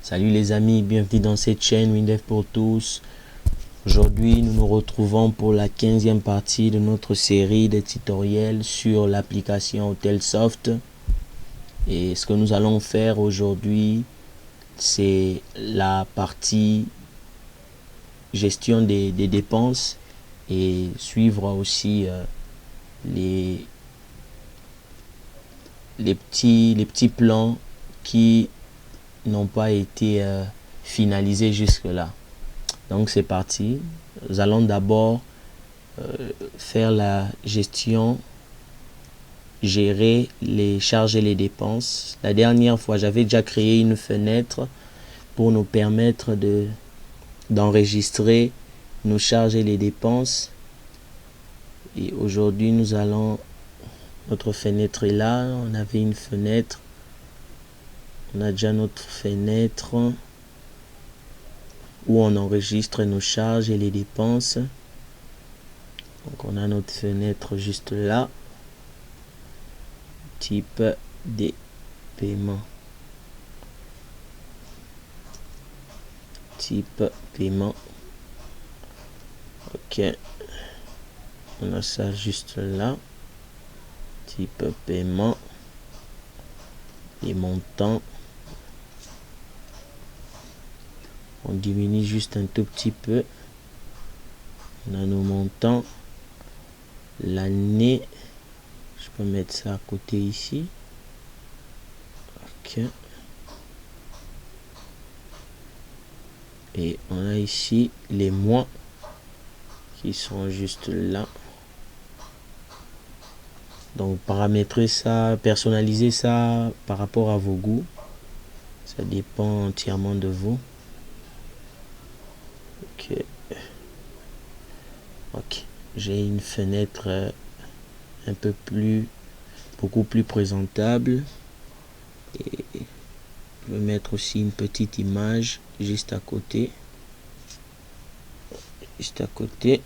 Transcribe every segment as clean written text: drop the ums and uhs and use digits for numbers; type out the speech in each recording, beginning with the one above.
Salut les amis, bienvenue dans cette chaîne WinDev pour tous. Aujourd'hui, nous nous retrouvons pour la 15e partie de notre série de tutoriels sur l'application Hotelsoft. Et ce que nous allons faire aujourd'hui, c'est la partie gestion des dépenses et suivre aussi les petits plans qui n'ont pas été finalisés jusque là. Donc c'est parti. Nous allons d'abord faire la gestion, gérer les charges et les dépenses. La dernière fois, j'avais déjà créé une fenêtre pour nous permettre d'enregistrer nos charges et les dépenses. Et aujourd'hui, nous allons, notre fenêtre est là. On avait une fenêtre. On a déjà notre fenêtre où on enregistre nos charges et les dépenses. Donc on a notre fenêtre juste là. Type des paiements. Type paiement. Ok. On a ça juste là. Type paiement. Les montants. On diminue juste un tout petit peu. On a nos montants. L'année. Je peux mettre ça à côté ici. Ok. Et on a ici les mois qui sont juste là. Donc paramétrer ça, personnaliser ça par rapport à vos goûts. Ça dépend entièrement de vous. Ok. Ok. J'ai une fenêtre un peu plus, beaucoup plus présentable. Et je vais mettre aussi une petite image juste à côté. Juste à côté.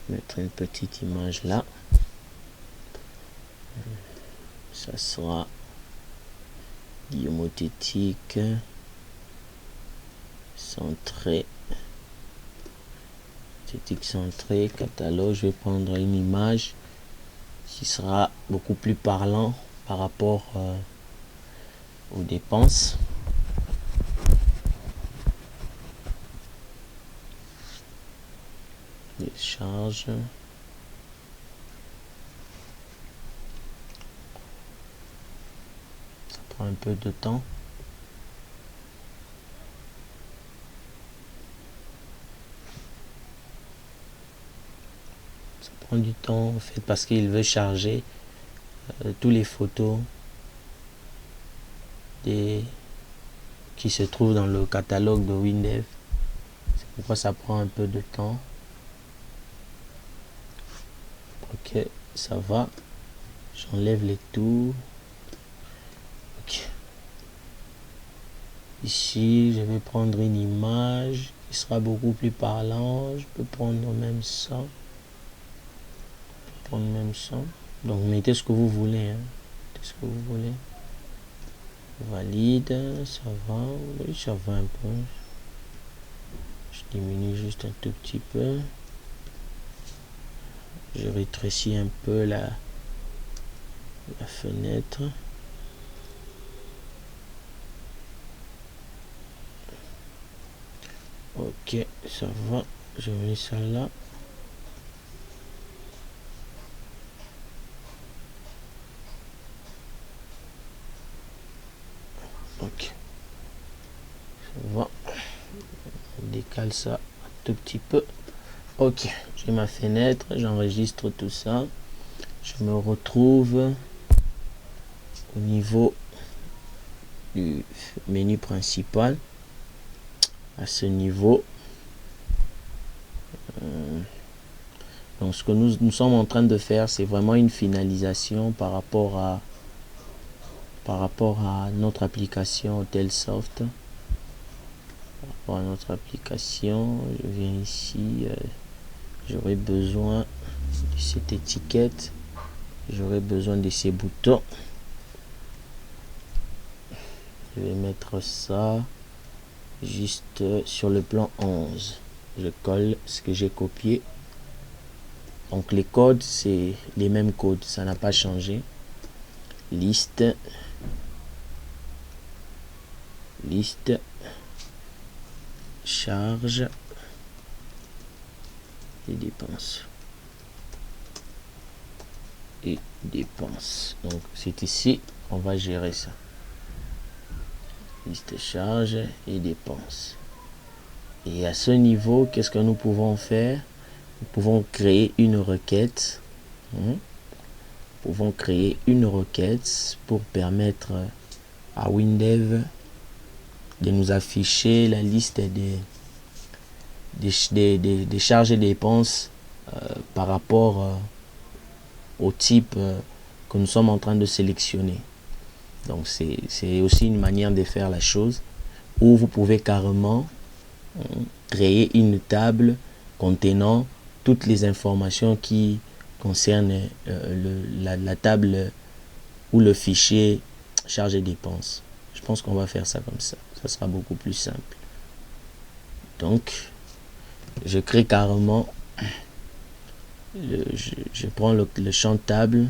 Mettre une petite image là. Ça sera diamothétique, centré, centré, catalogue. Je vais prendre une image qui sera beaucoup plus parlant par rapport aux dépenses. Les charges. Ça prend un peu de temps. Ça prend du temps en fait parce qu'il veut charger tous les photos qui se trouvent dans le catalogue de WinDev. C'est pourquoi ça prend un peu de temps. Ok, ça va. J'enlève les tours. Ok. Ici, je vais prendre une image qui sera beaucoup plus parlant. Je peux prendre même ça. Donc, mettez ce que vous voulez. Mettez ce que vous voulez. Valide, ça va. Oui, ça va un peu. Je diminue juste un tout petit peu. Je rétrécis un peu la fenêtre. Ok, ça va. Je mets ça là. Ok. Ça va. On décale ça un tout petit peu. Ok, j'ai ma fenêtre, j'enregistre tout ça. Je me retrouve au niveau du menu principal. À ce niveau. Donc ce que nous sommes en train de faire, c'est vraiment une finalisation par rapport à notre application Hotelsoft. Par rapport à notre application, je viens ici. J'aurai besoin de cette étiquette. J'aurai besoin de ces boutons. Je vais mettre ça juste sur le plan 11. Je colle ce que j'ai copié. Donc les codes, c'est les mêmes codes, ça n'a pas changé. Liste, charge et dépenses. Et dépenses. Donc c'est ici, on va gérer ça. Liste charge et dépenses. Et à ce niveau, qu'est-ce que nous pouvons faire? Nous pouvons créer une requête. Nous pouvons créer une requête pour permettre à WinDev de nous afficher la liste des charges et dépenses par rapport au type que nous sommes en train de sélectionner. Donc c'est aussi une manière de faire la chose, où vous pouvez carrément créer une table contenant toutes les informations qui concernent la table ou le fichier charges et dépenses. Je pense qu'on va faire ça comme ça. Ça sera beaucoup plus simple. Donc, je crée carrément, je prends le champ table.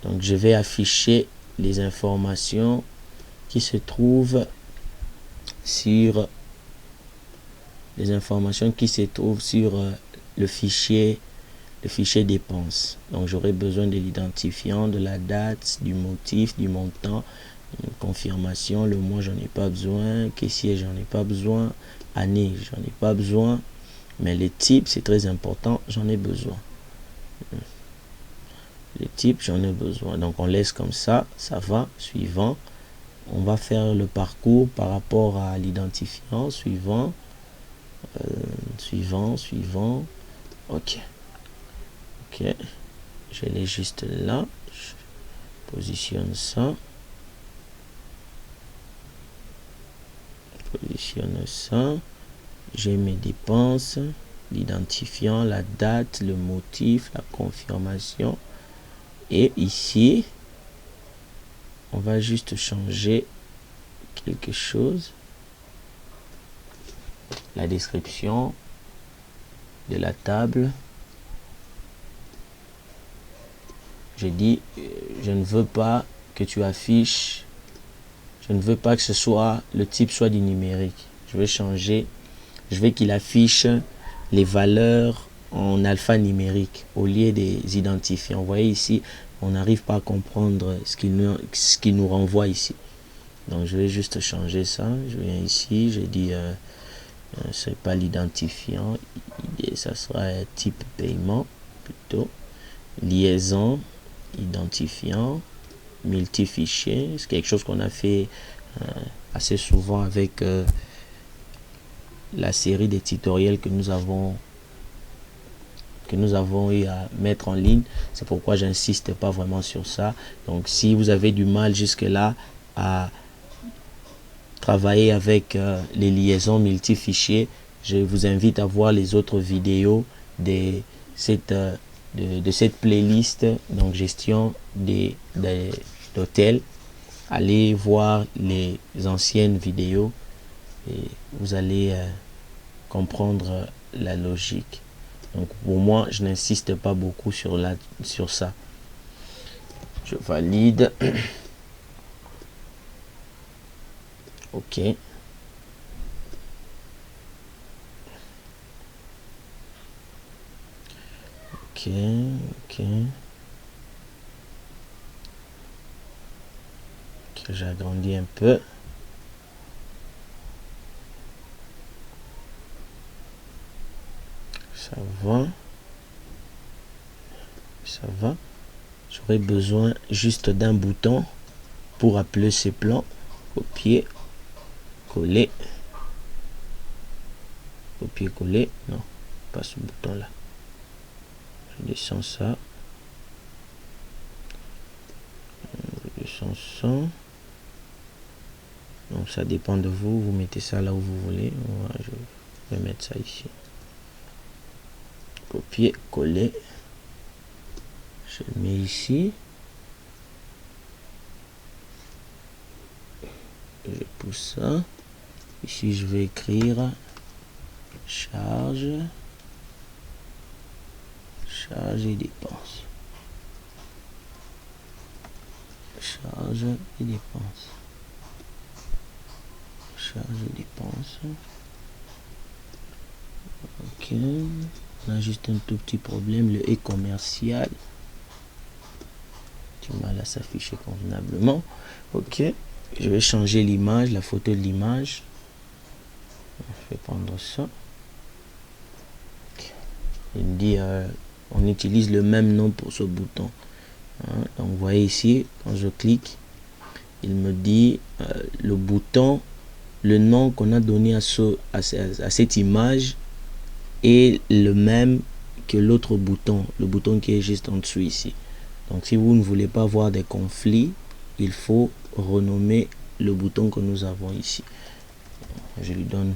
Donc, je vais afficher les informations qui se trouvent sur le fichier dépenses. Donc j'aurai besoin de l'identifiant, de la date, du motif, du montant, une confirmation. Le mois, j'en ai pas besoin. Caissier, j'en ai pas besoin. Année, j'en ai pas besoin. Mais les types, c'est très important, j'en ai besoin. Les types, j'en ai besoin. Donc on laisse comme ça, ça va. Suivant, on va faire le parcours par rapport à l'identifiant. Suivant, suivant. Ok, je l'ai juste là. Je positionne ça. J'ai mes dépenses, l'identifiant, la date, le motif, la confirmation. Et ici, on va juste changer quelque chose. La description de la table. Je dis, je ne veux pas que tu affiches, je ne veux pas que le type soit du numérique. Je vais changer, je veux qu'il affiche les valeurs en alphanumérique au lieu des identifiants. Vous voyez ici, on n'arrive pas à comprendre ce qu'il nous renvoie ici. Donc je vais juste changer ça. Je viens ici, je dis c'est pas l'identifiant, ça sera type paiement plutôt. Liaison, identifiant, multifichier. C'est quelque chose qu'on a fait assez souvent avec la série des tutoriels que nous avons eu à mettre en ligne. C'est pourquoi j'insiste pas vraiment sur ça. Donc si vous avez du mal jusque là à travailler avec les liaisons multifichiers, je vous invite à voir les autres vidéos de cette playlist, donc gestion d'hôtels. Allez voir les anciennes vidéos et vous allez comprendre la logique. Donc pour moi, je n'insiste pas beaucoup sur ça. Je valide. Ok. J'agrandis un peu. Ça va. J'aurais besoin juste d'un bouton pour appeler ces plans. Copier, coller. Copier-coller. Non, pas ce bouton là. Je descends ça. Je descends ça. Donc ça dépend de vous. Vous mettez ça là où vous voulez. Voilà, je vais mettre ça ici. Copier, coller. Je le mets ici. je pousse ça. Ici, je vais écrire charge et dépenses. Charge et dépenses. Charge et dépenses. Ok. On a juste un tout petit problème. Le et commercial. Du mal à s'afficher convenablement. Ok. Je vais changer l'image, la photo de l'image. Je vais prendre ça. Okay. Il me dit on utilise le même nom pour ce bouton. Hein, donc vous voyez ici, quand je clique, il me dit le bouton, le nom qu'on a donné à cette image est le même que l'autre bouton, le bouton qui est juste en dessous ici. Donc si vous ne voulez pas avoir des conflits, il faut renommer le bouton que nous avons ici. Je lui donne,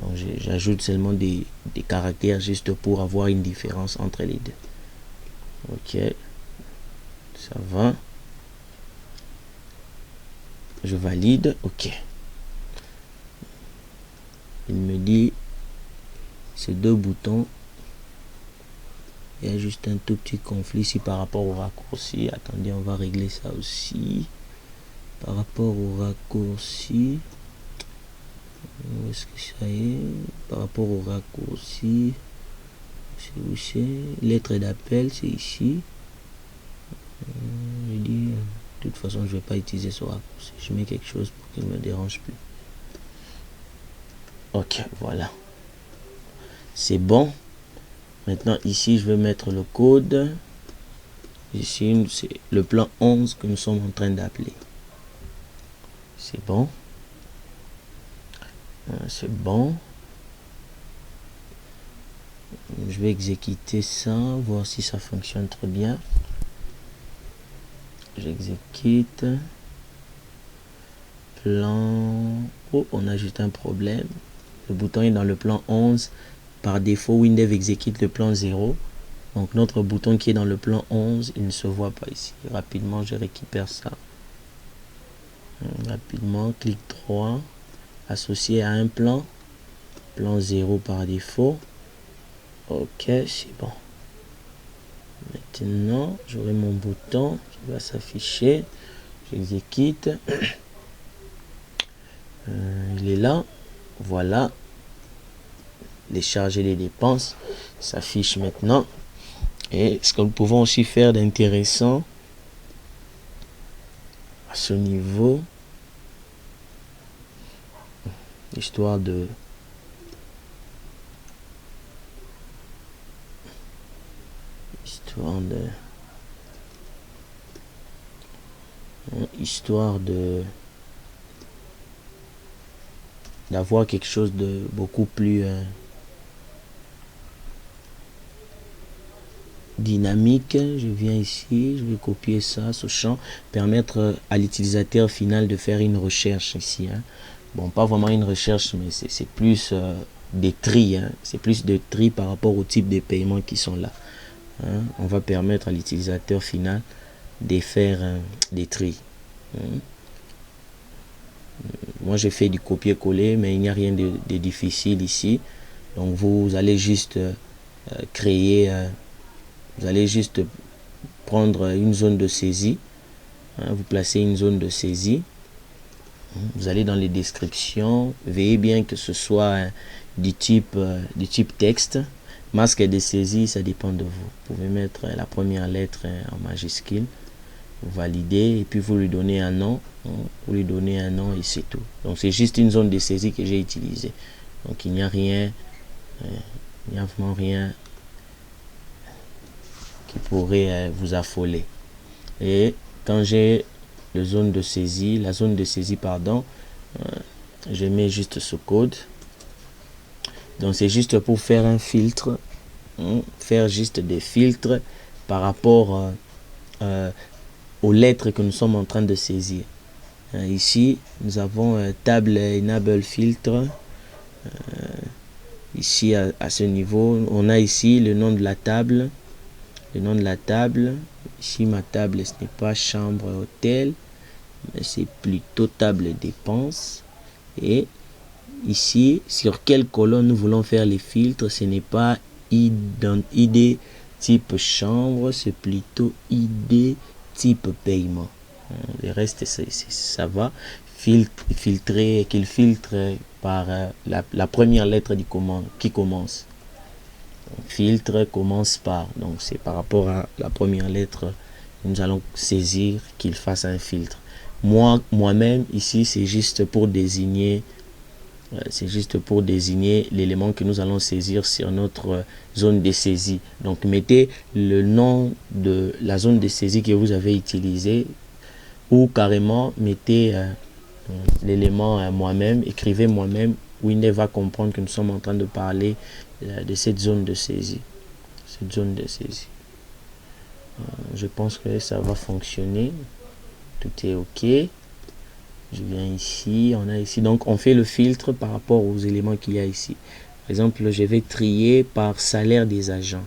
donc j'ajoute seulement des caractères juste pour avoir une différence entre les deux. Ok, ça va. Je valide. Ok. Il me dit ces deux boutons. Il y a juste un tout petit conflit ici par rapport au raccourci. Attendez, on va régler ça aussi. Par rapport au raccourci. Où est-ce que ça est? Par rapport au raccourci. C'est où c'est? Lettre d'appel, c'est ici. Je dis, de toute façon, je vais pas utiliser ce raccourci. Je mets quelque chose pour qu'il ne me dérange plus. Ok, voilà. C'est bon. Maintenant, ici, je vais mettre le code. Ici, c'est le plan 11 que nous sommes en train d'appeler. C'est bon. C'est bon. Je vais exécuter ça, voir si ça fonctionne très bien. J'exécute. Plan. Oh, on a juste un problème. Le bouton est dans le plan 11. Par défaut, Windows exécute le plan 0. Donc notre bouton qui est dans le plan 11, il ne se voit pas ici. Rapidement, je récupère ça. Rapidement, clic 3. Associé à un plan. Plan 0 par défaut. Ok, c'est bon. Maintenant, j'aurai mon bouton qui va s'afficher. J'exécute. Il est là. Voilà. Les charges et les dépenses s'affichent maintenant. Et ce que nous pouvons aussi faire d'intéressant à ce niveau, histoire de d'avoir quelque chose de beaucoup plus dynamique. Je viens ici, je vais copier ça, ce champ, permettre à l'utilisateur final de faire une recherche ici. Hein. Bon, pas vraiment une recherche, mais c'est plus des tris. Hein. C'est plus de tri par rapport au type de paiements qui sont là. Hein. On va permettre à l'utilisateur final de faire des tris. Hein. Moi, j'ai fait du copier-coller, mais il n'y a rien de difficile ici. Donc, vous allez juste créer... vous allez juste prendre une zone de saisie. Hein, vous placez une zone de saisie. Vous allez dans les descriptions. Veillez bien que ce soit du type texte. Masque de saisie, ça dépend de vous. Vous pouvez mettre la première lettre en majuscule. Vous validez et puis vous lui donnez un nom. Hein, vous lui donnez un nom et c'est tout. Donc c'est juste une zone de saisie que j'ai utilisée. Donc il n'y a rien. Il n'y a vraiment rien qui pourrait vous affoler. Et quand j'ai la zone de saisie, je mets juste ce code. Donc c'est juste pour faire un filtre, hein, faire juste des filtres par rapport aux lettres que nous sommes en train de saisir. Ici, nous avons table enable filtre. Ici, à ce niveau, on a ici le nom de la table. Le nom de la table. Ici, ma table, ce n'est pas chambre hôtel. mais c'est plutôt table dépenses. Et ici, sur quelle colonne nous voulons faire les filtres, ce n'est pas ID type chambre, c'est plutôt ID type paiement. Le reste, ça va. Filtrer, qu'il filtre par la première lettre qui commence. Filtre commence par, donc c'est par rapport à la première lettre, nous allons saisir qu'il fasse un filtre. Moi-même, ici, c'est juste pour désigner l'élément que nous allons saisir sur notre zone de saisie. Donc, mettez le nom de la zone de saisie que vous avez utilisée ou carrément mettez l'élément moi-même, écrivez moi-même. Windows va comprendre que nous sommes en train de parler de cette zone de saisie. Je pense que ça va fonctionner. Tout est OK. Je viens ici, on a ici, donc on fait le filtre par rapport aux éléments qu'il y a ici. Par exemple, je vais trier par salaire des agents.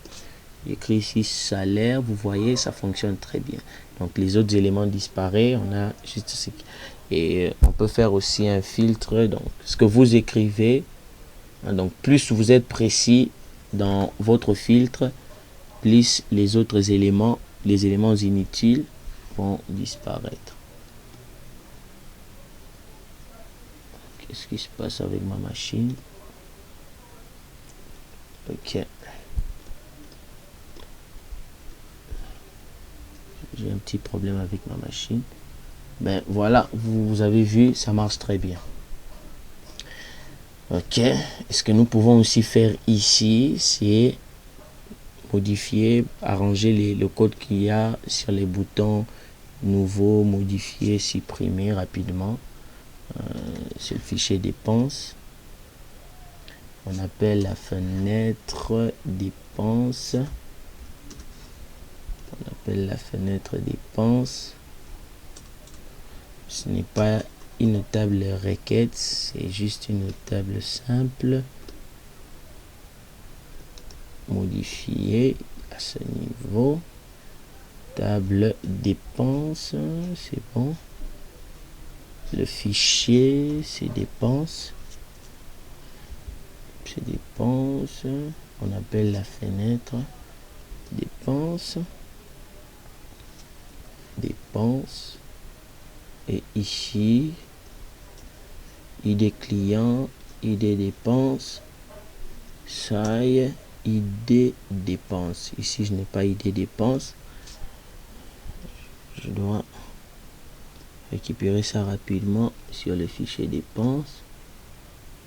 J'écris ici salaire, vous voyez, ça fonctionne très bien. Donc les autres éléments disparaissent, on a juste ce qui... Et on peut faire aussi un filtre, donc ce que vous écrivez, donc plus vous êtes précis dans votre filtre, plus les autres éléments, les éléments inutiles vont disparaître. Qu'est-ce qui se passe avec ma machine? Ok. J'ai un petit problème avec ma machine. Ben voilà, vous avez vu, ça marche très bien. Ok. Ce que nous pouvons aussi faire ici, c'est modifier, arranger le code qu'il y a sur les boutons nouveau, modifier, supprimer rapidement. C'est le fichier dépenses. On appelle la fenêtre dépenses. On appelle la fenêtre dépenses. Ce n'est pas une table requête, c'est juste une table simple. Modifier à ce niveau. Table dépenses, c'est bon. Le fichier, c'est dépenses. C'est dépenses. On appelle la fenêtre dépenses. Dépenses. Et ici, ID client, ID dépenses, SAI, ID dépenses. Ici, je n'ai pas ID dépenses. Je dois récupérer ça rapidement sur le fichier dépenses.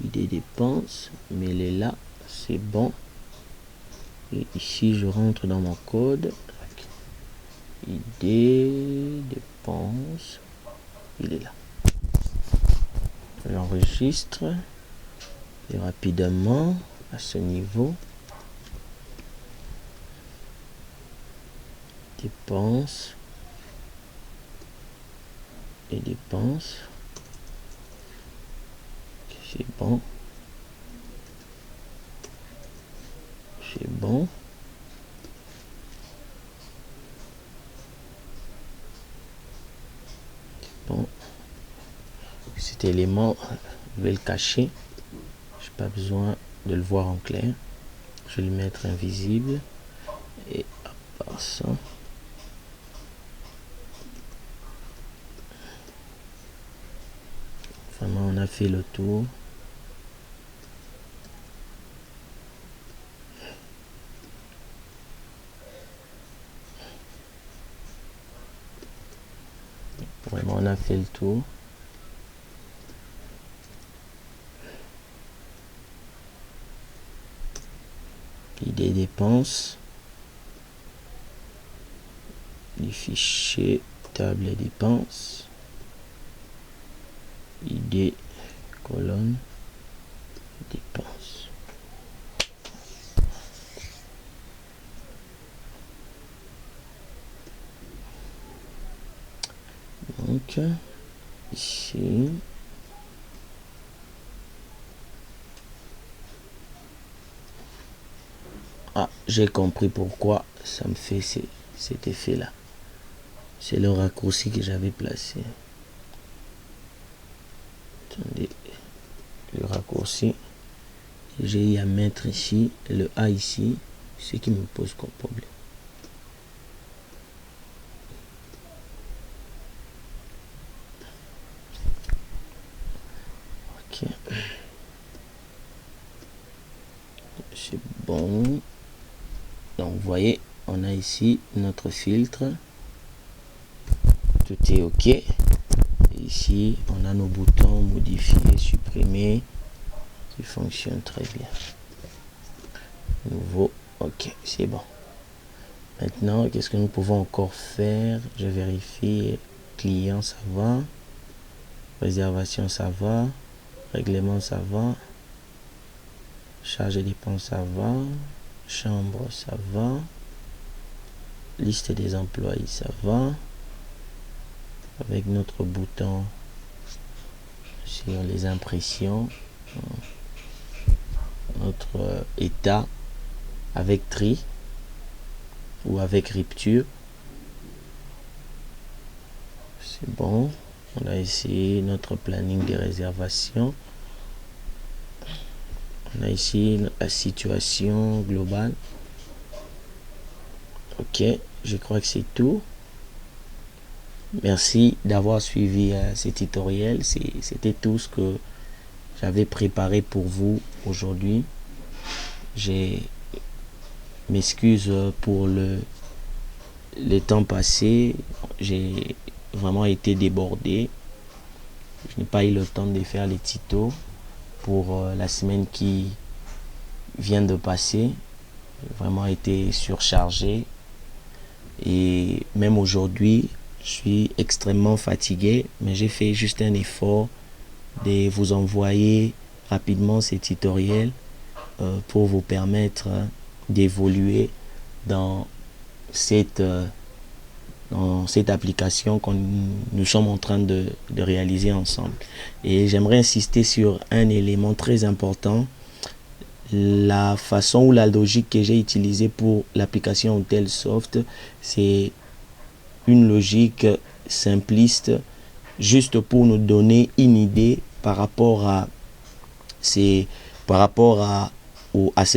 ID dépenses, mais elle est là, c'est bon. Et ici, je rentre dans mon code. ID dépenses. Il est là. J'enregistre et rapidement à ce niveau. Dépenses et dépenses. C'est bon. C'est bon. Bon. Cet élément, je vais le cacher. Je n'ai pas besoin de le voir en clair. Je vais le mettre invisible. Et à part ça, vraiment on a fait le tour. Vraiment on a fait le tour. ID dépenses, du fichier table dépenses, ID colonne dépenses. Donc ici j'ai compris pourquoi ça me fait cet effet là. C'est le raccourci que j'avais placé. Attendez, le raccourci. J'ai à mettre ici le A ici, ce qui me pose comme problème. Ok, c'est bon. Donc vous voyez, on a ici notre filtre, tout est ok. Et ici on a nos boutons modifier, supprimer, qui fonctionnent très bien. Nouveau, ok, c'est bon. Maintenant, qu'est-ce que nous pouvons encore faire? Je vérifie. Client, ça va. Réservation, ça va. Règlement, ça va. Charge et dépenses, ça va. Chambre, ça va. Liste des employés, ça va. Avec notre bouton sur les impressions. Notre état avec tri ou avec rupture. C'est bon. On a ici notre planning de réservation. On a ici la situation globale. Ok, je crois que c'est tout. Merci d'avoir suivi ce tutoriel. C'était tout ce que j'avais préparé pour vous aujourd'hui. Je m'excuse pour le temps passé. J'ai vraiment été débordé. Je n'ai pas eu le temps de faire les tutos pour la semaine qui vient de passer. J'ai vraiment été surchargé. Et même aujourd'hui, je suis extrêmement fatigué, mais j'ai fait juste un effort de vous envoyer rapidement ces tutoriels pour vous permettre d'évoluer dans cette application que nous sommes en train de réaliser ensemble. Et j'aimerais insister sur un élément très important. La façon ou la logique que j'ai utilisée pour l'application Hotelsoft, c'est une logique simpliste, juste pour nous donner une idée par rapport à ce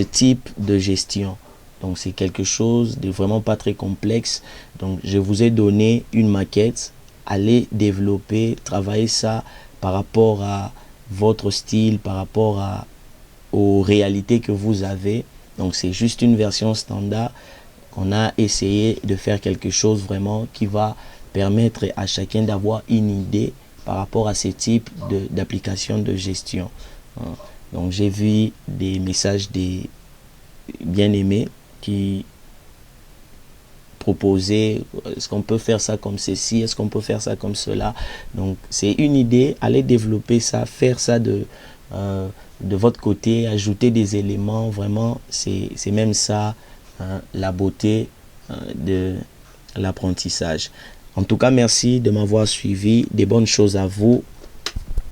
type de gestion. Donc c'est quelque chose de vraiment pas très complexe. Donc je vous ai donné une maquette. Allez développer, travailler ça par rapport à votre style, par rapport aux réalités que vous avez. Donc c'est juste une version standard. On a essayé de faire quelque chose vraiment qui va permettre à chacun d'avoir une idée par rapport à ce type d'application de gestion. Donc j'ai vu des messages des bien-aimés qui proposaient est-ce qu'on peut faire ça comme ceci, est-ce qu'on peut faire ça comme cela. Donc c'est une idée, allez développer ça, faire ça de votre côté, ajouter des éléments, vraiment c'est même ça la beauté de l'apprentissage. En tout cas, merci de m'avoir suivi, des bonnes choses à vous.